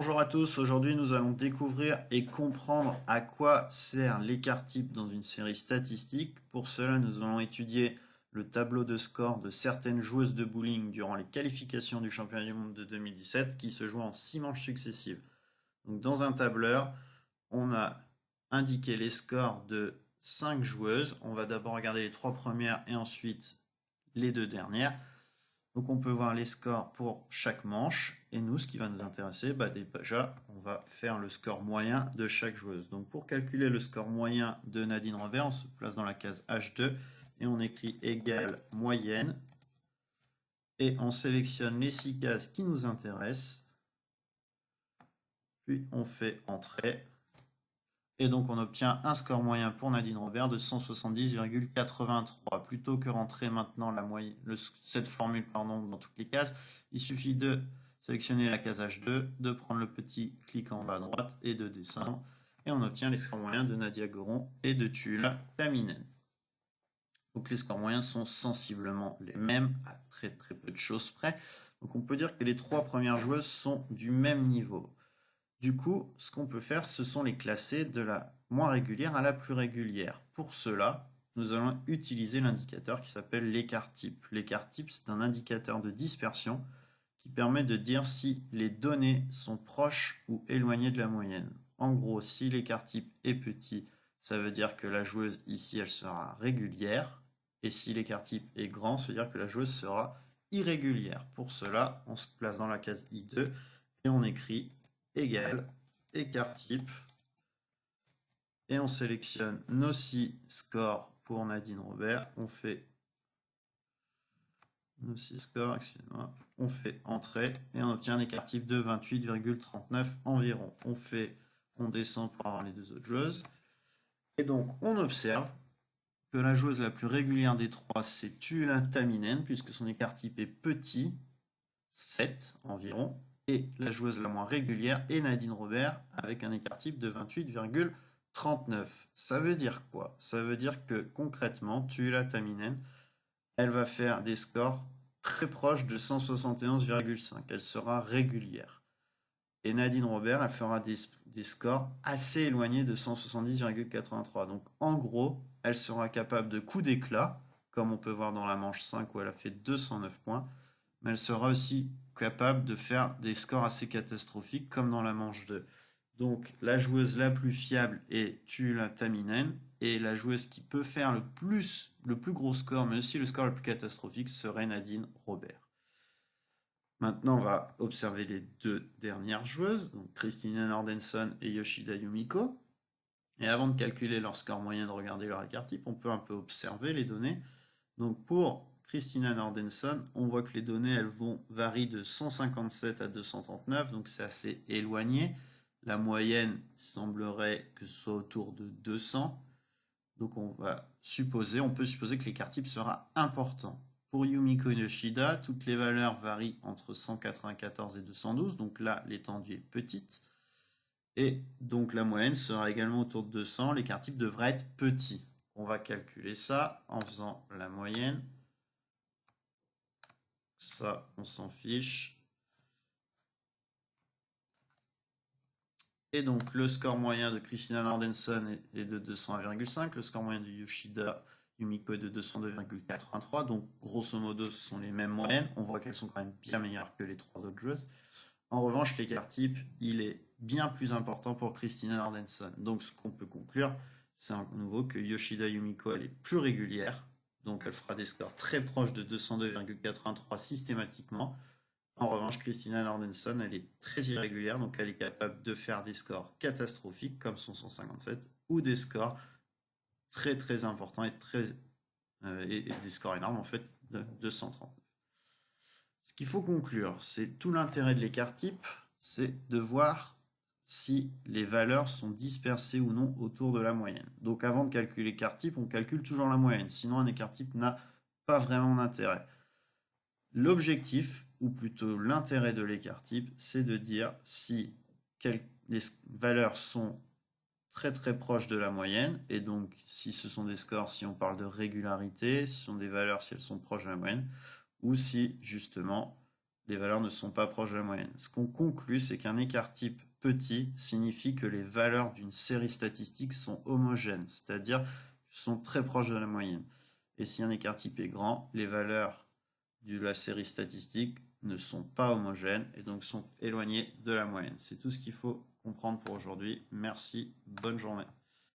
Bonjour à tous, aujourd'hui nous allons découvrir et comprendre à quoi sert l'écart type dans une série statistique. Pour cela, nous allons étudier le tableau de score de certaines joueuses de bowling durant les qualifications du championnat du monde de 2017 qui se jouent en 6 manches successives. Donc, dans un tableur, on a indiqué les scores de 5 joueuses. On va d'abord regarder les 3 premières et ensuite les 2 dernières. Donc on peut voir les scores pour chaque manche. Et nous, ce qui va nous intéresser, déjà, on va faire le score moyen de chaque joueuse. Donc pour calculer le score moyen de Nadine Robert, on se place dans la case H2 et on écrit égal moyenne. Et on sélectionne les 6 cases qui nous intéressent. Puis on fait entrée. Et donc on obtient un score moyen pour Nadine Robert de 170,83. Plutôt que rentrer maintenant cette formule dans toutes les cases, il suffit de sélectionner la case H2, de prendre le petit clic en bas à droite et de descendre. Et on obtient les scores moyens de Nadia Goron et de Tuula Taminen. Donc les scores moyens sont sensiblement les mêmes, à très très peu de choses près. Donc on peut dire que les 3 premières joueuses sont du même niveau. Du coup, ce qu'on peut faire, ce sont les classer de la moins régulière à la plus régulière. Pour cela, nous allons utiliser l'indicateur qui s'appelle l'écart type. L'écart type, c'est un indicateur de dispersion qui permet de dire si les données sont proches ou éloignées de la moyenne. En gros, si l'écart type est petit, ça veut dire que la joueuse ici, elle sera régulière. Et si l'écart type est grand, ça veut dire que la joueuse sera irrégulière. Pour cela, on se place dans la case I2 et on écrit égal écart type et on sélectionne nos 6 scores pour Nadine Robert. On fait nos 6 scores, excusez-moi. On fait entrée et on obtient un écart type de 28,39 environ. On descend pour avoir les 2 autres joueuses. Et donc on observe que la joueuse la plus régulière des 3 c'est Tuula Taminen puisque son écart type est petit, 7 environ. Et la joueuse la moins régulière est Nadine Robert avec un écart type de 28,39. Ça veut dire quoi? Ça veut dire que concrètement, Tuula Taminen, elle va faire des scores très proches de 171,5. Elle sera régulière. Et Nadine Robert, elle fera des scores assez éloignés de 170,83. Donc en gros, elle sera capable de coups d'éclat, comme on peut voir dans la manche 5 où elle a fait 209 points, mais elle sera aussi capable de faire des scores assez catastrophiques, comme dans la manche 2. Donc la joueuse la plus fiable est Tuula Taminen, et la joueuse qui peut faire le plus gros score, mais aussi le score le plus catastrophique, serait Nadine Robert. Maintenant, on va observer les 2 dernières joueuses, donc Kristina Nordenson et Yoshida Yumiko. Et avant de calculer leur score moyen, de regarder leur écart type, on peut un peu observer les données. Donc pour Kristina Nordenson, on voit que les données elles varient de 157 à 239, donc c'est assez éloigné. La moyenne semblerait que ce soit autour de 200. Donc on peut supposer que l'écart type sera important. Pour Yumiko Yoshida, toutes les valeurs varient entre 194 et 212, donc là l'étendue est petite. Et donc la moyenne sera également autour de 200, l'écart type devrait être petit. On va calculer ça en faisant la moyenne. Ça, on s'en fiche. Et donc le score moyen de Christina Nordenson est de 201,5, le score moyen de Yoshida Yumiko est de 202,83, donc grosso modo ce sont les mêmes moyennes, on voit qu'elles sont quand même bien meilleures que les 3 autres joueuses. En revanche, l'écart type, il est bien plus important pour Christina Nordenson. Donc ce qu'on peut conclure, c'est à nouveau que Yoshida Yumiko, elle est plus régulière, donc elle fera des scores très proches de 202,83 systématiquement. En revanche, Christina Nordenson, elle est très irrégulière, donc elle est capable de faire des scores catastrophiques comme son 157 ou des scores très très importants et des scores énormes en fait de 230. Ce qu'il faut conclure, c'est tout l'intérêt de l'écart type, c'est de voir si les valeurs sont dispersées ou non autour de la moyenne. Donc avant de calculer l'écart type, on calcule toujours la moyenne, sinon un écart type n'a pas vraiment d'intérêt. L'objectif, ou plutôt l'intérêt de l'écart type, c'est de dire si les valeurs sont très très proches de la moyenne, et donc si ce sont des scores, si on parle de régularité, si ce sont des valeurs, si elles sont proches de la moyenne, ou si justement les valeurs ne sont pas proches de la moyenne. Ce qu'on conclut, c'est qu'un écart type petit signifie que les valeurs d'une série statistique sont homogènes, c'est-à-dire sont très proches de la moyenne. Et si un écart type est grand, les valeurs de la série statistique ne sont pas homogènes et donc sont éloignées de la moyenne. C'est tout ce qu'il faut comprendre pour aujourd'hui. Merci, bonne journée.